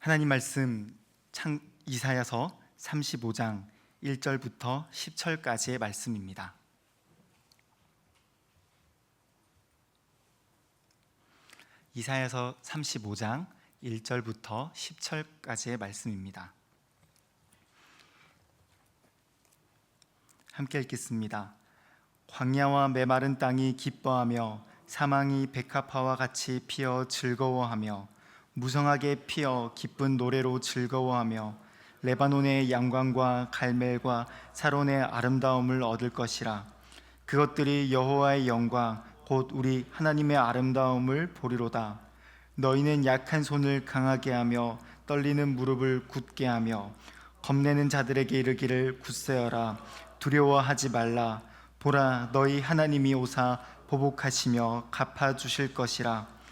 하나님 말씀 이사야서 35장 1절부터 10절까지의 말씀입니다. 이사야서 35장 1절부터 10절까지의 말씀입니다. 함께 읽겠습니다. 광야와 메마른 땅이 기뻐하며 사망이 백합화와 같이 피어 즐거워하며 무성하게 피어 기쁜 노래로 즐거워하며 레바논의 양광과 갈멜과 사론의 아름다움을 얻을 것이라. 그것들이 여호와의 영광 곧 우리 하나님의 아름다움을 보리로다. 너희는 약한 손을 강하게 하며 떨리는 무릎을 굳게 하며 겁내는 자들에게 이르기를 굳세어라. 두려워하지 말라. 보라, 너희 하나님이 오사 보복하시며 갚아주실 것이라.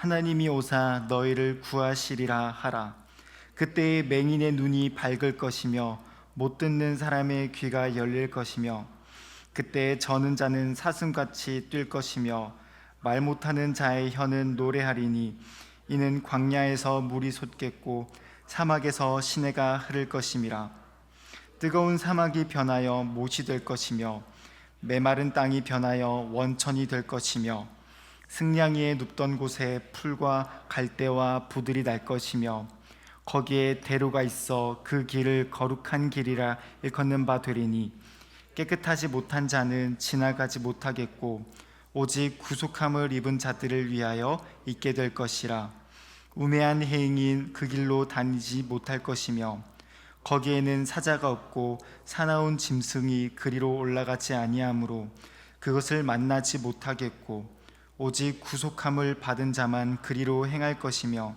하나님이 오사 너희를 구하시리라 하라. 그때에 맹인의 눈이 밝을 것이며 못 듣는 사람의 귀가 열릴 것이며 그때에 저는 자는 사슴같이 뛸 것이며 말 못하는 자의 혀는 노래하리니 이는 광야에서 물이 솟겠고 사막에서 시내가 흐를 것임이라. 뜨거운 사막이 변하여 못이 될 것이며 메마른 땅이 변하여 원천이 될 것이며 승냥이에 눕던 곳에 풀과 갈대와 부들이 날 것이며 거기에 대로가 있어 그 길을 거룩한 길이라 일컫는 바 되리니 깨끗하지 못한 자는 지나가지 못하겠고 오직 구속함을 입은 자들을 위하여 있게 될 것이라. 우매한 행인 그 길로 다니지 못할 것이며 거기에는 사자가 없고 사나운 짐승이 그리로 올라가지 아니하므로 그것을 만나지 못하겠고 오직 구속함을 받은 자만 그리로 행할 것이며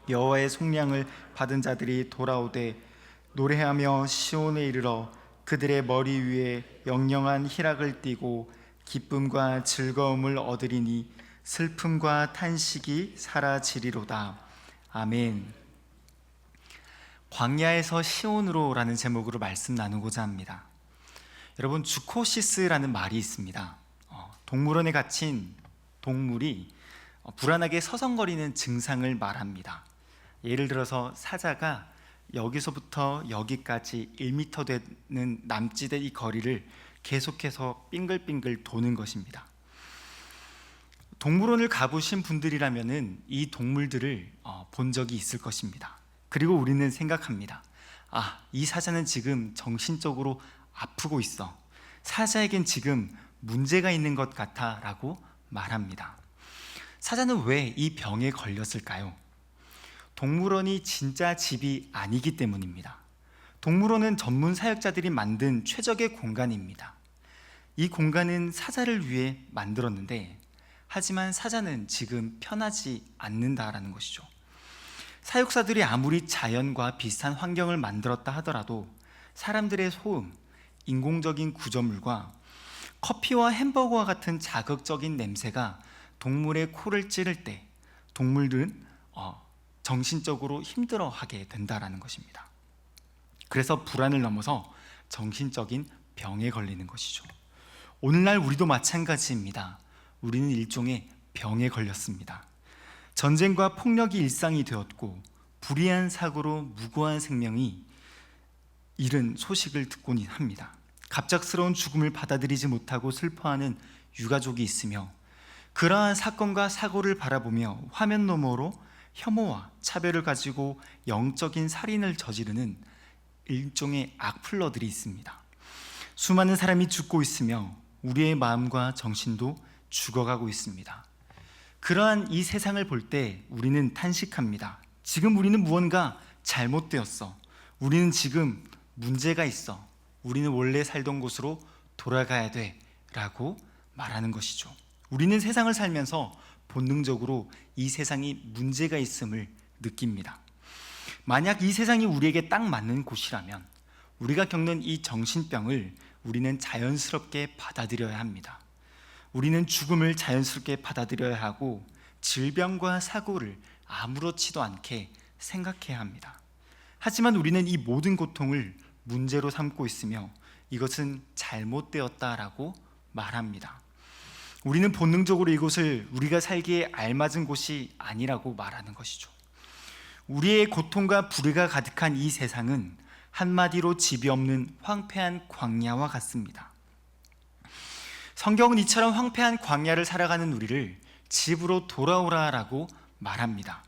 여호와의 속량을 받은 자들이 돌아오되 노래하며 시온에 이르러 그들의 머리 위에 영영한 희락을 띠고 기쁨과 즐거움을 얻으리니 슬픔과 탄식이 사라지리로다. 아멘. 광야에서 시온으로라는 제목으로 말씀 나누고자 합니다. 여러분, 주코시스라는 말이 있습니다. 동물원에 gathin 동물이 불안하게 서성거리는 증상을 말합니다. 예를 들어서 사자가 여기서부터 여기까지 1m 되는 남짓의 이 거리를 계속해서 빙글빙글 도는 것입니다. 동물원을 가보신 분들이라면 이 동물들을 본 적이 있을 것입니다. 그리고 우리는 생각합니다. 이 사자는 지금 정신적으로 아프고 있어. 사자에겐 지금 문제가 있는 것 같아 라고 말합니다. 사자는 왜 이 병에 걸렸을까요? 동물원이 진짜 집이 아니기 때문입니다. 동물원은 전문 사역자들이 만든 최적의 공간입니다. 이 공간은 사자를 위해 만들었는데 하지만 사자는 지금 편하지 않는다라는 것이죠. 사육사들이 아무리 자연과 비슷한 환경을 만들었다 하더라도 사람들의 소음, 인공적인 구조물과 커피와 햄버거와 같은 자극적인 냄새가 동물의 코를 찌를 때 동물들은 정신적으로 힘들어하게 된다는 것입니다. 그래서 불안을 넘어서 정신적인 병에 걸리는 것이죠. 오늘날 우리도 마찬가지입니다. 우리는 일종의 병에 걸렸습니다. 전쟁과 폭력이 일상이 되었고 불의한 사고로 무고한 생명이 잃은 소식을 듣곤 합니다. 갑작스러운 죽음을 받아들이지 못하고 슬퍼하는 유가족이 있으며 그러한 사건과 사고를 바라보며 화면 너머로 혐오와 차별을 가지고 영적인 살인을 저지르는 일종의 악플러들이 있습니다. 수많은 사람이 죽고 있으며 우리의 마음과 정신도 죽어가고 있습니다. 그러한 이 세상을 볼 때 우리는 탄식합니다. 지금 우리는 무언가 잘못되었어. 우리는 지금 문제가 있어. 우리는 원래 살던 곳으로 돌아가야 돼 라고 말하는 것이죠. 우리는 세상을 살면서 본능적으로 이 세상이 문제가 있음을 느낍니다. 만약 이 세상이 우리에게 딱 맞는 곳이라면 우리가 겪는 이 정신병을 우리는 자연스럽게 받아들여야 합니다. 우리는 죽음을 자연스럽게 받아들여야 하고 질병과 사고를 아무렇지도 않게 생각해야 합니다. 하지만 우리는 이 모든 고통을 문제로 삼고 있으며 이것은 잘못되었다라고 말합니다. 우리는 본능적으로 이곳을 우리가 살기에 알맞은 곳이 아니라고 말하는 것이죠. 우리의 고통과 불의가 가득한 이 세상은 한마디로 집이 없는 황폐한 광야와 같습니다. 성경은 이처럼 황폐한 광야를 살아가는 우리를 집으로 돌아오라라고 말합니다.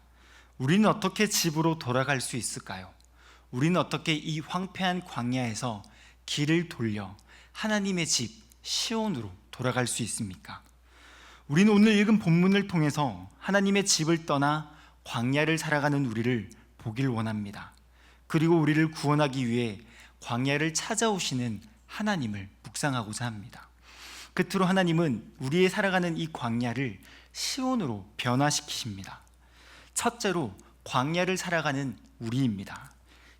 우리는 어떻게 집으로 돌아갈 수 있을까요? 우리는 어떻게 이 황폐한 광야에서 길을 돌려 하나님의 집 시온으로 돌아갈 수 있습니까? 우리는 오늘 읽은 본문을 통해서 하나님의 집을 떠나 광야를 살아가는 우리를 보길 원합니다. 그리고 우리를 구원하기 위해 광야를 찾아오시는 하나님을 묵상하고자 합니다. 끝으로 하나님은 우리의 살아가는 이 광야를 시온으로 변화시키십니다. 첫째로 광야를 살아가는 우리입니다.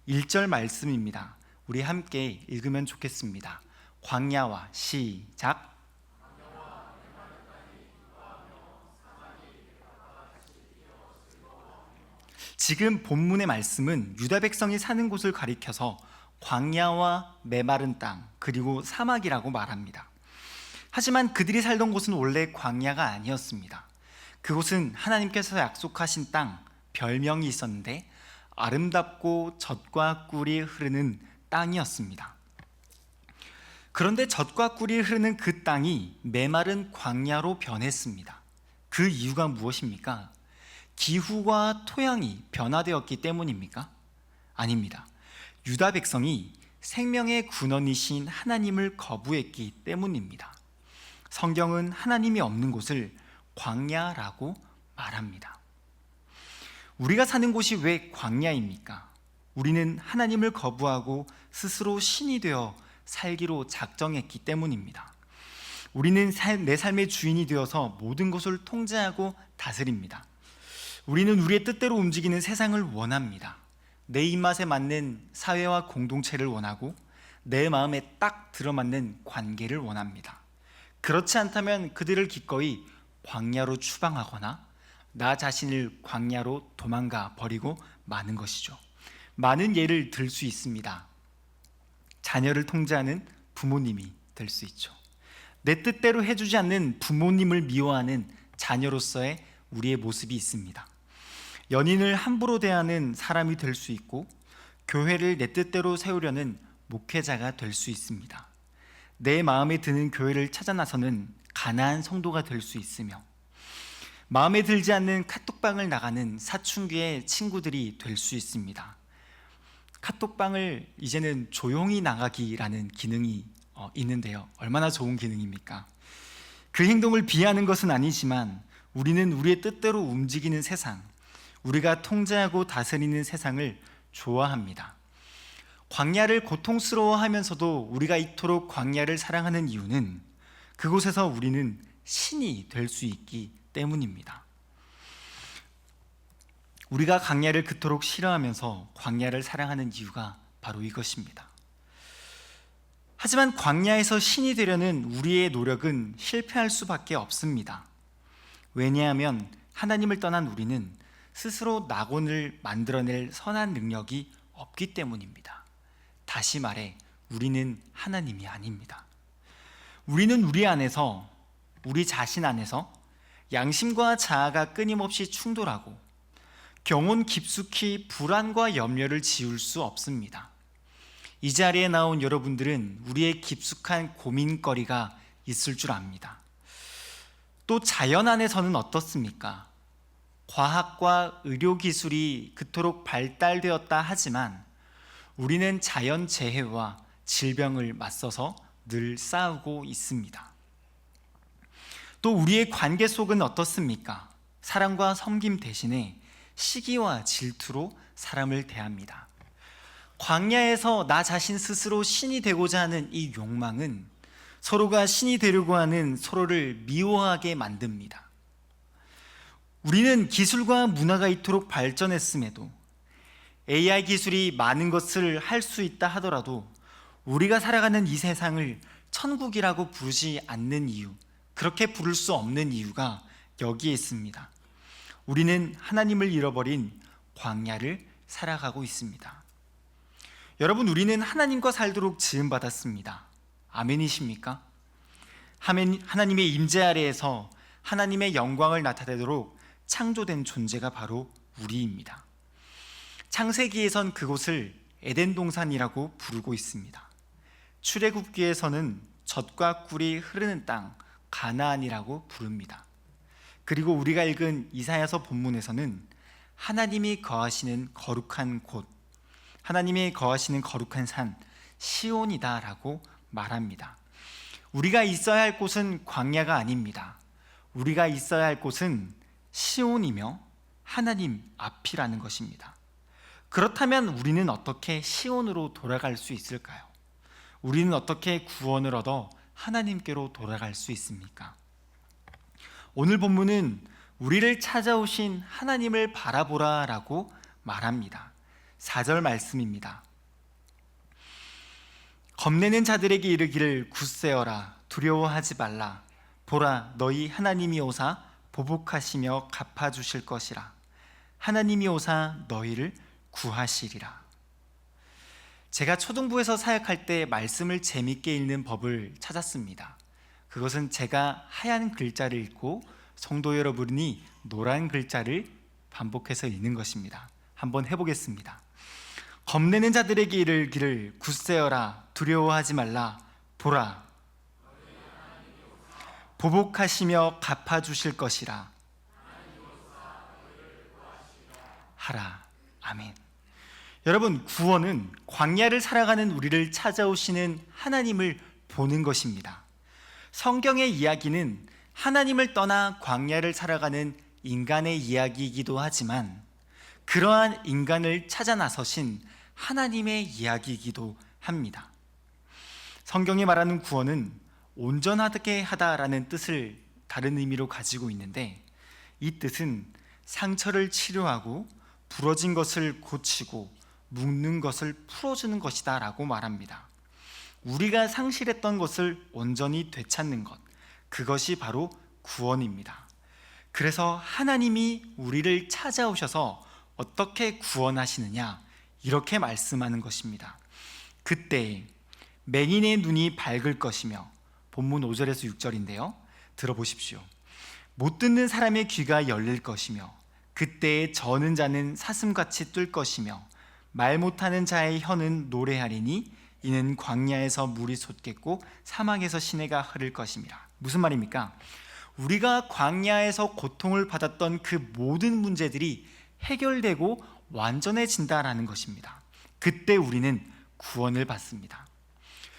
1절 말씀입니다. 우리 함께 읽으면 좋겠습니다. 광야와 시작. 지금 본문의 말씀은 유다 백성이 사는 곳을 가리켜서 광야와 메마른 땅 그리고 사막이라고 말합니다. 하지만 그들이 살던 곳은 원래 광야가 아니었습니다. 그곳은 하나님께서 약속하신 땅, 별명이 있었는데 아름답고 젖과 꿀이 흐르는 땅이었습니다. 그런데 젖과 꿀이 흐르는 그 땅이 메마른 광야로 변했습니다. 그 이유가 무엇입니까? 기후와 토양이 변화되었기 때문입니까? 아닙니다. 유다 백성이 생명의 근원이신 하나님을 거부했기 때문입니다. 성경은 하나님이 없는 곳을 광야라고 말합니다. 우리가 사는 곳이 왜 광야입니까? 우리는 하나님을 거부하고 스스로 신이 되어 살기로 작정했기 때문입니다. 우리는 내 삶의 주인이 되어서 모든 것을 통제하고 다스립니다. 우리는 우리의 뜻대로 움직이는 세상을 원합니다. 내 입맛에 맞는 사회와 공동체를 원하고 내 마음에 딱 들어맞는 관계를 원합니다. 그렇지 않다면 그들을 기꺼이 광야로 추방하거나 나 자신을 광야로 도망가 버리고 마는 것이죠. 많은 예를 들 수 있습니다. 자녀를 통제하는 부모님이 될 수 있죠. 내 뜻대로 해주지 않는 부모님을 미워하는 자녀로서의 우리의 모습이 있습니다. 연인을 함부로 대하는 사람이 될 수 있고 교회를 내 뜻대로 세우려는 목회자가 될 수 있습니다. 내 마음에 드는 교회를 찾아 나서는 가나안 성도가 될 수 있으며 마음에 들지 않는 카톡방을 나가는 사춘기의 친구들이 될 수 있습니다. 카톡방을 이제는 조용히 나가기라는 기능이 있는데요. 얼마나 좋은 기능입니까? 그 행동을 비하하는 것은 아니지만 우리는 우리의 뜻대로 움직이는 세상, 우리가 통제하고 다스리는 세상을 좋아합니다. 광야를 고통스러워하면서도 우리가 이토록 광야를 사랑하는 이유는 그곳에서 우리는 신이 될 수 있기 때문입니다. 우리가 광야를 그토록 싫어하면서 광야를 사랑하는 이유가 바로 이것입니다. 하지만 광야에서 신이 되려는 우리의 노력은 실패할 수밖에 없습니다. 왜냐하면 하나님을 떠난 우리는 스스로 낙원을 만들어낼 선한 능력이 없기 때문입니다. 다시 말해 우리는 하나님이 아닙니다. 우리는 우리 안에서, 우리 자신 안에서 양심과 자아가 끊임없이 충돌하고 영혼 깊숙이 불안과 염려를 지울 수 없습니다. 이 자리에 나온 여러분들은 우리의 깊숙한 고민거리가 있을 줄 압니다. 또 자연 안에서는 어떻습니까? 과학과 의료기술이 그토록 발달되었다 하지만 우리는 자연재해와 질병을 맞서서 늘 싸우고 있습니다. 또 우리의 관계 속은 어떻습니까? 사랑과 섬김 대신에 시기와 질투로 사람을 대합니다. 광야에서 나 자신 스스로 신이 되고자 하는 이 욕망은 서로가 신이 되려고 하는 서로를 미워하게 만듭니다. 우리는 기술과 문화가 이토록 발전했음에도 AI 기술이 많은 것을 할 수 있다 하더라도 우리가 살아가는 이 세상을 천국이라고 부르지 않는 이유, 그렇게 부를 수 없는 이유가 여기에 있습니다. 우리는 하나님을 잃어버린 광야를 살아가고 있습니다. 여러분, 우리는 하나님과 살도록 지음받았습니다. 아멘이십니까? 하나님의 임재 아래에서 하나님의 영광을 나타내도록 창조된 존재가 바로 우리입니다. 창세기에선 그곳을 에덴 동산이라고 부르고 있습니다. 출애굽기에서는 젖과 꿀이 흐르는 땅 가나안이라고 부릅니다. 그리고 우리가 읽은 이사야서 본문에서는 하나님이 거하시는 거룩한 곳, 하나님이 거하시는 거룩한 산 시온이다라고 말합니다. 우리가 있어야 할 곳은 광야가 아닙니다. 우리가 있어야 할 곳은 시온이며 하나님 앞이라는 것입니다. 그렇다면 우리는 어떻게 시온으로 돌아갈 수 있을까요? 우리는 어떻게 구원을 얻어 하나님께로 돌아갈 수 있습니까? 오늘 본문은 우리를 찾아오신 하나님을 바라보라라고 말합니다. 4절 말씀입니다. 겁내는 자들에게 이르기를 굳세어라 두려워하지 말라 보라 너희 하나님이 오사 보복하시며 갚아주실 것이라 하나님이 오사 너희를 구하시리라. 제가 초등부에서 사역할 때 말씀을 재밌게 읽는 법을 찾았습니다. 그것은 제가 하얀 글자를 읽고 성도 여러분이 노란 글자를 반복해서 읽는 것입니다. 한번 해보겠습니다. 겁내는 자들에게 이르기를 굳세어라 두려워하지 말라 보라 보복하시며 갚아주실 것이라 하라. 아멘. 여러분, 구원은 광야를 살아가는 우리를 찾아오시는 하나님을 보는 것입니다. 성경의 이야기는 하나님을 떠나 광야를 살아가는 인간의 이야기이기도 하지만 그러한 인간을 찾아 나서신 하나님의 이야기이기도 합니다. 성경이 말하는 구원은 온전하게 하다라는 뜻을 다른 의미로 가지고 있는데, 이 뜻은 상처를 치료하고 부러진 것을 고치고 묶는 것을 풀어주는 것이다 라고 말합니다. 우리가 상실했던 것을 온전히 되찾는 것, 그것이 바로 구원입니다. 그래서 하나님이 우리를 찾아오셔서 어떻게 구원하시느냐, 이렇게 말씀하는 것입니다. 그때 맹인의 눈이 밝을 것이며, 본문 5절에서 6절인데요 들어보십시오. 못 듣는 사람의 귀가 열릴 것이며 그때에 저는 자는 사슴같이 뜰 것이며 말 못하는 자의 혀는 노래하리니 이는 광야에서 물이 솟겠고 사막에서 시내가 흐를 것입니다. 무슨 말입니까? 우리가 광야에서 고통을 받았던 그 모든 문제들이 해결되고 완전해진다라는 것입니다. 그때 우리는 구원을 받습니다.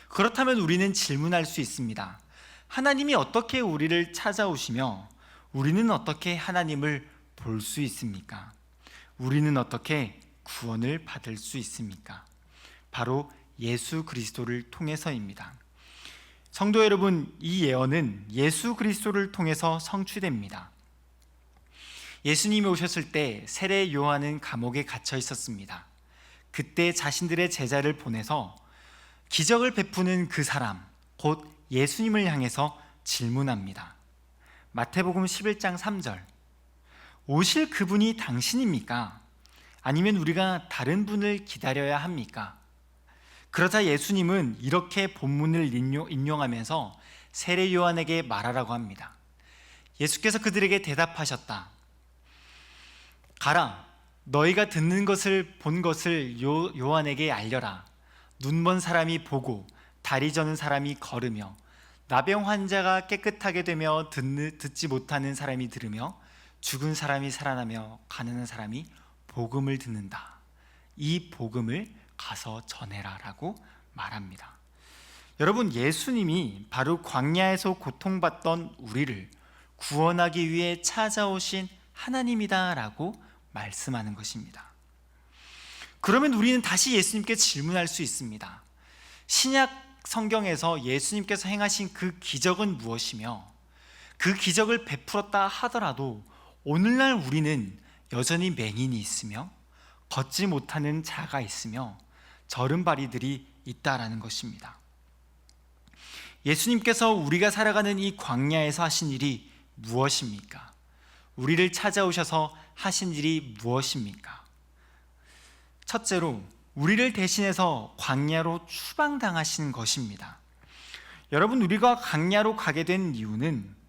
그렇다면 우리는 질문할 수 있습니다. 하나님이 어떻게 우리를 찾아오시며 우리는 어떻게 하나님을 볼 수 있습니까? 우리는 어떻게 구원을 받을 수 있습니까? 바로 예수 그리스도를 통해서입니다. 성도 여러분, 이 예언은 예수 그리스도를 통해서 성취됩니다. 예수님이 오셨을 때 세례 요한은 감옥에 갇혀 있었습니다. 그때 자신들의 제자를 보내서 기적을 베푸는 그 사람, 곧 예수님을 향해서 질문합니다. 마태복음 11장 3절, 오실 그분이 당신입니까? 아니면 우리가 다른 분을 기다려야 합니까? 그러자 예수님은 이렇게 본문을 인용하면서 세례 요한에게 말하라고 합니다. 예수께서 그들에게 대답하셨다. 가라, 너희가 듣는 것을 본 것을 요한에게 알려라. 눈먼 사람이 보고 다리 저는 사람이 걸으며 나병 환자가 깨끗하게 되며 듣지 못하는 사람이 들으며 죽은 사람이 살아나며 가난한 사람이 복음을 듣는다. 이 복음을 가서 전해라 라고 말합니다. 여러분, 예수님이 바로 광야에서 고통받던 우리를 구원하기 위해 찾아오신 하나님이다 라고 말씀하는 것입니다. 그러면 우리는 다시 예수님께 질문할 수 있습니다. 신약 성경에서 예수님께서 행하신 그 기적은 무엇이며 그 기적을 베풀었다 하더라도 오늘날 우리는 여전히 맹인이 있으며 걷지 못하는 자가 있으며 저른바리들이 있다라는 것입니다. 예수님께서 우리가 살아가는 이 광야에서 하신 일이 무엇입니까? 우리를 찾아오셔서 하신 일이 무엇입니까? 첫째로 우리를 대신해서 광야로 추방당하신 것입니다. 여러분, 우리가 광야로 가게 된 이유는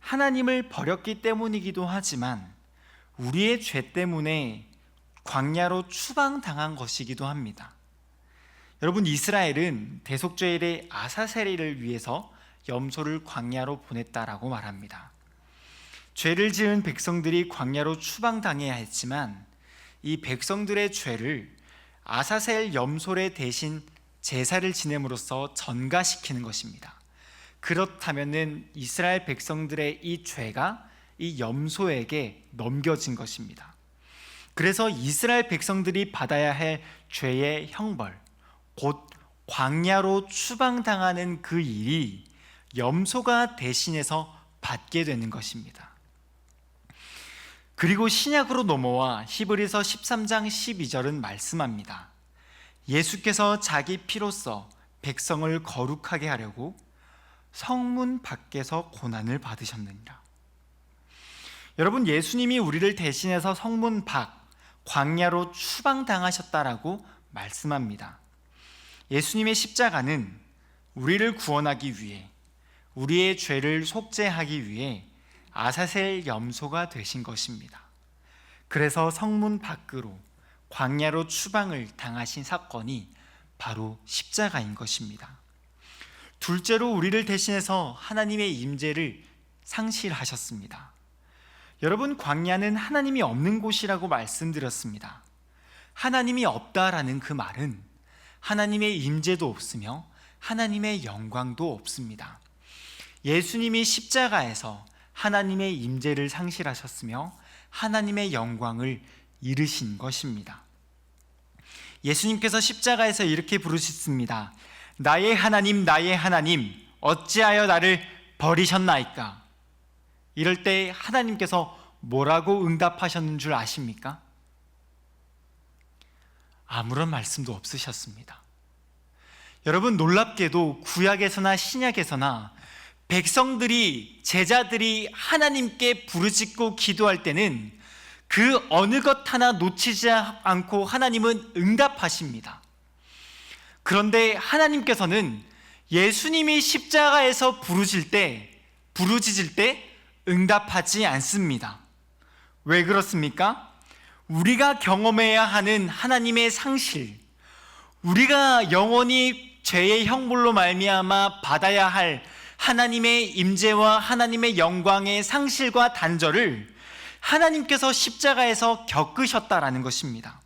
하나님을 버렸기 때문이기도 하지만 우리의 죄 때문에 광야로 추방당한 것이기도 합니다. 여러분, 이스라엘은 대속죄일의 아사세리를 위해서 염소를 광야로 보냈다라고 말합니다. 죄를 지은 백성들이 광야로 추방당해야 했지만 이 백성들의 죄를 아사셀 염소의 대신 제사를 지냄으로써 전가시키는 것입니다. 그렇다면은 이스라엘 백성들의 이 죄가 이 염소에게 넘겨진 것입니다. 그래서 이스라엘 백성들이 받아야 할 죄의 형벌, 곧 광야로 추방당하는 그 일이 염소가 대신해서 받게 되는 것입니다. 그리고 신약으로 넘어와 히브리서 13장 12절은 말씀합니다. 예수께서 자기 피로써 백성을 거룩하게 하려고 성문 밖에서 고난을 받으셨느니라. 여러분, 예수님이 우리를 대신해서 성문 밖, 광야로 추방당하셨다라고 말씀합니다. 예수님의 십자가는 우리를 구원하기 위해, 우리의 죄를 속죄하기 위해 아사셀 염소가 되신 것입니다. 그래서 성문 밖으로 광야로 추방을 당하신 사건이 바로 십자가인 것입니다. 둘째로 우리를 대신해서 하나님의 임재를 상실하셨습니다. 여러분, 광야는 하나님이 없는 곳이라고 말씀드렸습니다. 하나님이 없다라는 그 말은 하나님의 임재도 없으며 하나님의 영광도 없습니다. 예수님이 십자가에서 하나님의 임재를 상실하셨으며 하나님의 영광을 잃으신 것입니다. 예수님께서 십자가에서 이렇게 부르셨습니다. 나의 하나님, 나의 하나님, 어찌하여 나를 버리셨나이까? 이럴 때 하나님께서 뭐라고 응답하셨는 줄 아십니까? 아무런 말씀도 없으셨습니다. 여러분, 놀랍게도 구약에서나 신약에서나 백성들이, 제자들이 하나님께 부르짖고 기도할 때는 그 어느 것 하나 놓치지 않고 하나님은 응답하십니다. 그런데 하나님께서는 예수님이 십자가에서 부르짖을 때 응답하지 않습니다. 왜 그렇습니까? 우리가 경험해야 하는 하나님의 상실, 우리가 영원히 죄의 형벌로 말미암아 받아야 할 하나님의 임재와 하나님의 영광의 상실과 단절을 하나님께서 십자가에서 겪으셨다라는 것입니다.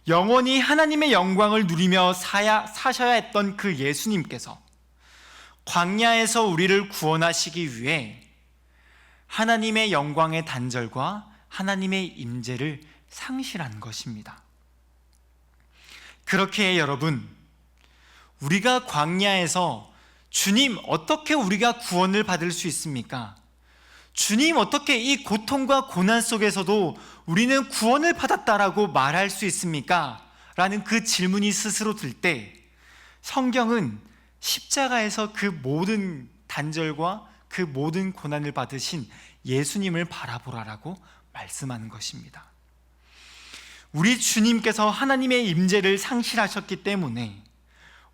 영원히 하나님의 영광을 누리며 사셔야 했던 그 예수님께서 광야에서 우리를 구원하시기 위해 하나님의 영광의 단절과 하나님의 임재를 상실한 것입니다. 그렇게 여러분, 우리가 광야에서 주님, 어떻게 우리가 구원을 받을 수 있습니까? 주님, 어떻게 이 고통과 고난 속에서도 우리는 구원을 받았다라고 말할 수 있습니까? 라는 그 질문이 스스로 들 때 성경은 십자가에서 그 모든 단절과 그 모든 고난을 받으신 예수님을 바라보라라고 말씀하는 것입니다. 우리 주님께서 하나님의 임재를 상실하셨기 때문에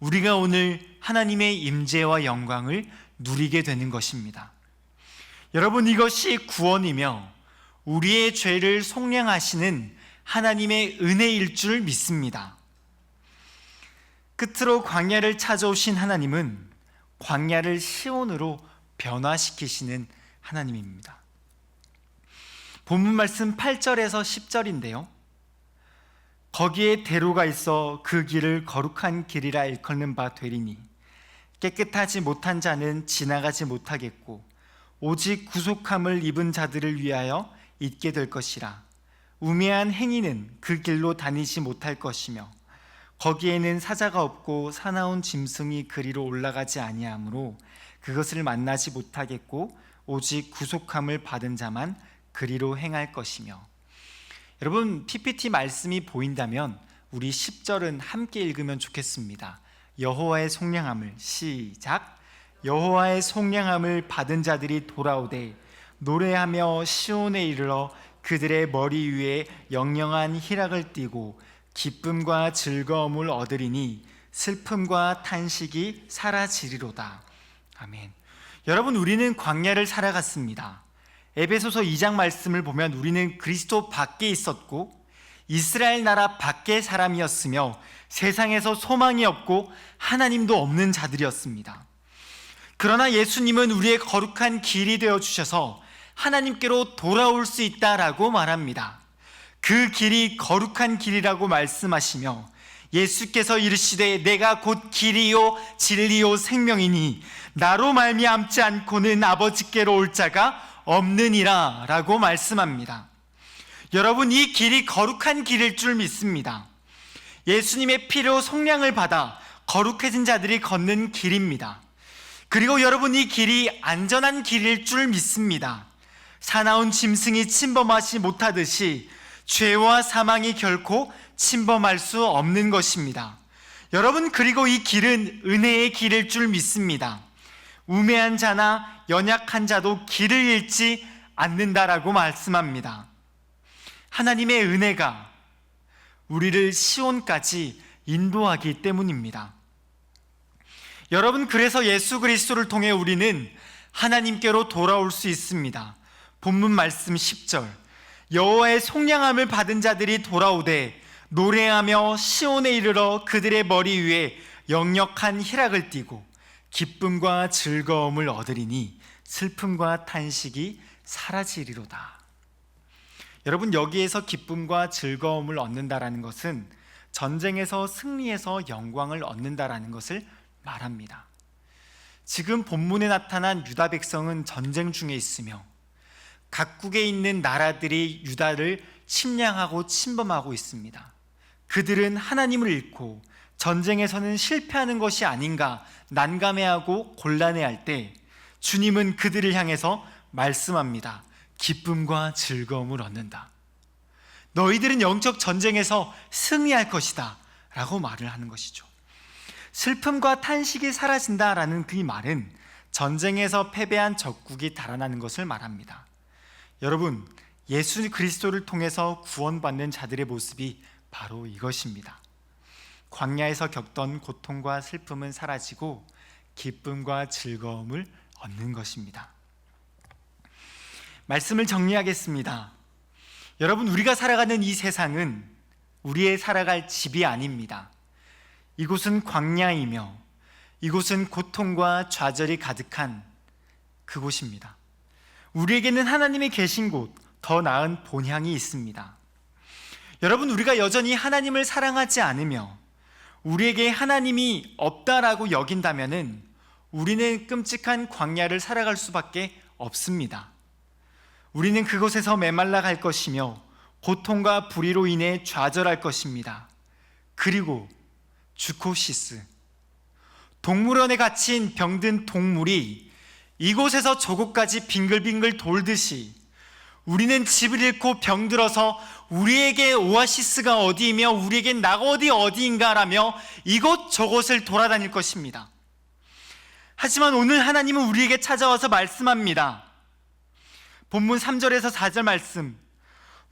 우리가 오늘 하나님의 임재와 영광을 누리게 되는 것입니다. 여러분, 이것이 구원이며 우리의 죄를 속량하시는 하나님의 은혜일 줄 믿습니다. 끝으로 광야를 찾아오신 하나님은 광야를 시온으로 변화시키시는 하나님입니다. 본문 말씀 8절에서 10절인데요. 거기에 대로가 있어 그 길을 거룩한 길이라 일컫는 바 되리니 깨끗하지 못한 자는 지나가지 못하겠고 오직 구속함을 입은 자들을 위하여 있게 될 것이라. 우매한 행위는 그 길로 다니지 못할 것이며 거기에는 사자가 없고 사나운 짐승이 그리로 올라가지 아니하므로 그것을 만나지 못하겠고 오직 구속함을 받은 자만 그리로 행할 것이며. 여러분, PPT 말씀이 보인다면 우리 10절은 함께 읽으면 좋겠습니다. 여호와의 속량함을, 시작. 여호와의 속량함을 받은 자들이 돌아오되 노래하며 시온에 이르러 그들의 머리 위에 영영한 희락을 띠고 기쁨과 즐거움을 얻으리니 슬픔과 탄식이 사라지리로다. 아멘. 여러분, 우리는 광야를 살아갔습니다. 에베소서 2장 말씀을 보면 우리는 그리스도 밖에 있었고 이스라엘 나라 밖의 사람이었으며 세상에서 소망이 없고 하나님도 없는 자들이었습니다. 그러나 예수님은 우리의 거룩한 길이 되어 주셔서 하나님께로 돌아올 수 있다라고 말합니다. 그 길이 거룩한 길이라고 말씀하시며 예수께서 이르시되 내가 곧 길이요 진리요 생명이니 나로 말미암지 않고는 아버지께로 올 자가 없느니라 라고 말씀합니다. 여러분, 이 길이 거룩한 길일 줄 믿습니다. 예수님의 피로 속량을 받아 거룩해진 자들이 걷는 길입니다. 그리고 여러분, 이 길이 안전한 길일 줄 믿습니다. 사나운 짐승이 침범하지 못하듯이 죄와 사망이 결코 침범할 수 없는 것입니다. 여러분, 그리고 이 길은 은혜의 길일 줄 믿습니다. 우매한 자나 연약한 자도 길을 잃지 않는다라고 말씀합니다. 하나님의 은혜가 우리를 시온까지 인도하기 때문입니다. 여러분, 그래서 예수 그리스도를 통해 우리는 하나님께로 돌아올 수 있습니다. 본문 말씀 10절, 여호와의 속량함을 받은 자들이 돌아오되 노래하며 시온에 이르러 그들의 머리 위에 역력한 희락을 띠고 기쁨과 즐거움을 얻으리니 슬픔과 탄식이 사라지리로다. 여러분, 여기에서 기쁨과 즐거움을 얻는다라는 것은 전쟁에서 승리해서 영광을 얻는다라는 것을 말합니다. 지금 본문에 나타난 유다 백성은 전쟁 중에 있으며 각국에 있는 나라들이 유다를 침략하고 침범하고 있습니다. 그들은 하나님을 잃고 전쟁에서는 실패하는 것이 아닌가 난감해하고 곤란해할 때 주님은 그들을 향해서 말씀합니다. 기쁨과 즐거움을 얻는다. 너희들은 영적 전쟁에서 승리할 것이다 라고 말을 하는 것이죠. 슬픔과 탄식이 사라진다라는 그 말은 전쟁에서 패배한 적국이 달아나는 것을 말합니다. 여러분, 예수 그리스도를 통해서 구원받는 자들의 모습이 바로 이것입니다. 광야에서 겪던 고통과 슬픔은 사라지고 기쁨과 즐거움을 얻는 것입니다. 말씀을 정리하겠습니다. 여러분, 우리가 살아가는 이 세상은 우리의 살아갈 집이 아닙니다. 이곳은 광야이며 이곳은 고통과 좌절이 가득한 그곳입니다. 우리에게는 하나님이 계신 곳, 더 나은 본향이 있습니다. 여러분, 우리가 여전히 하나님을 사랑하지 않으며 우리에게 하나님이 없다라고 여긴다면은 우리는 끔찍한 광야를 살아갈 수밖에 없습니다. 우리는 그곳에서 메말라 갈 것이며 고통과 불의로 인해 좌절할 것입니다. 그리고 주코시스, 동물원에 갇힌 병든 동물이 이곳에서 저곳까지 빙글빙글 돌듯이 우리는 집을 잃고 병들어서 우리에게 오아시스가 어디이며 우리에게 낙원이 어디인가라며 이곳저곳을 돌아다닐 것입니다. 하지만 오늘 하나님은 우리에게 찾아와서 말씀합니다. 본문 3절에서 4절 말씀,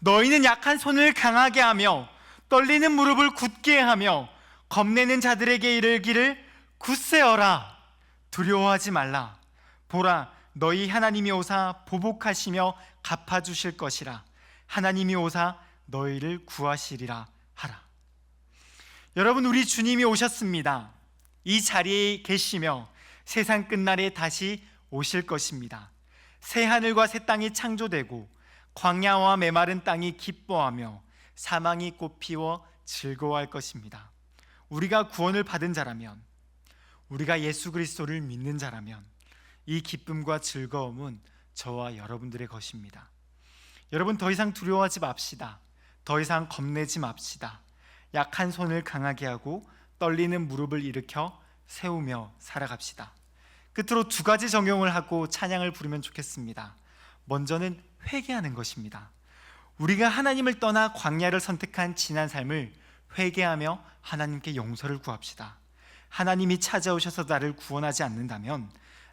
너희는 약한 손을 강하게 하며 떨리는 무릎을 굳게 하며 겁내는 자들에게 이르기를 굳세어라, 두려워하지 말라. 보라, 너희 하나님이 오사 보복하시며 갚아주실 것이라. 하나님이 오사 너희를 구하시리라 하라. 여러분, 우리 주님이 오셨습니다. 이 자리에 계시며 세상 끝날에 다시 오실 것입니다. 새 하늘과 새 땅이 창조되고 광야와 메마른 땅이 기뻐하며 사망이 꽃피워 즐거워할 것입니다. 우리가 구원을 받은 자라면, 우리가 예수 그리스도를 믿는 자라면 이 기쁨과 즐거움은 저와 여러분들의 것입니다. 여러분, 더 이상 두려워하지 맙시다. 더 이상 겁내지 맙시다. 약한 손을 강하게 하고 떨리는 무릎을 일으켜 세우며 살아갑시다. 끝으로 두 가지 적용을 하고 찬양을 부르면 좋겠습니다. 먼저는 회개하는 것입니다. 우리가 하나님을 떠나 광야를 선택한 지난 삶을 회개하며 하나님께 용서를 구합시다. 하나님이 찾아오셔서 나를 구원하지 않는다면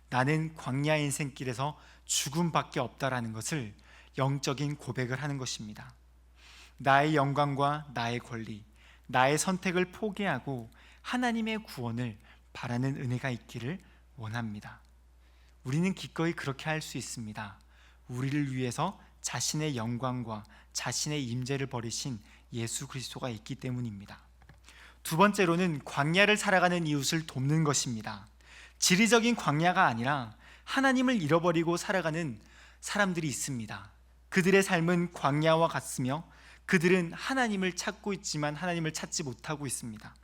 나는 광야 인생길에서 죽음밖에 없다라는 것을 영적인 고백을 하는 것입니다. 나의 영광과 나의 권리, 나의 선택을 포기하고 하나님의 구원을 바라는 은혜가 있기를 원합니다. 우리는 기꺼이 그렇게 할 수 있습니다. 우리를 위해서 자신의 영광과 자신의 임재를 버리신 예수 그리스도가 있기 때문입니다. 두 번째로는 광야를 살아가는 이웃을 돕는 것입니다. 지리적인 광야가 아니라 하나님을 잃어버리고 살아가는 사람들이 있습니다. 그들의 삶은 광야와 같으며 그들은 하나님을 찾고 있지만 하나님을 찾지 못하고 있습니다.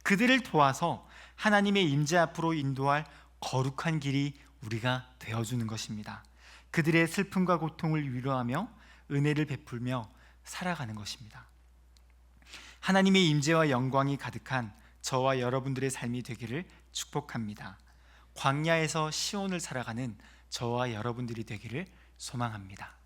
그들을 도와서 하나님의 임재 앞으로 인도할 거룩한 길이 우리가 되어주는 것입니다. 그들의 슬픔과 고통을 위로하며 은혜를 베풀며 살아가는 것입니다. 하나님의 임재와 영광이 가득한 저와 여러분들의 삶이 되기를 축복합니다. 광야에서 시온을 살아가는 저와 여러분들이 되기를 소망합니다.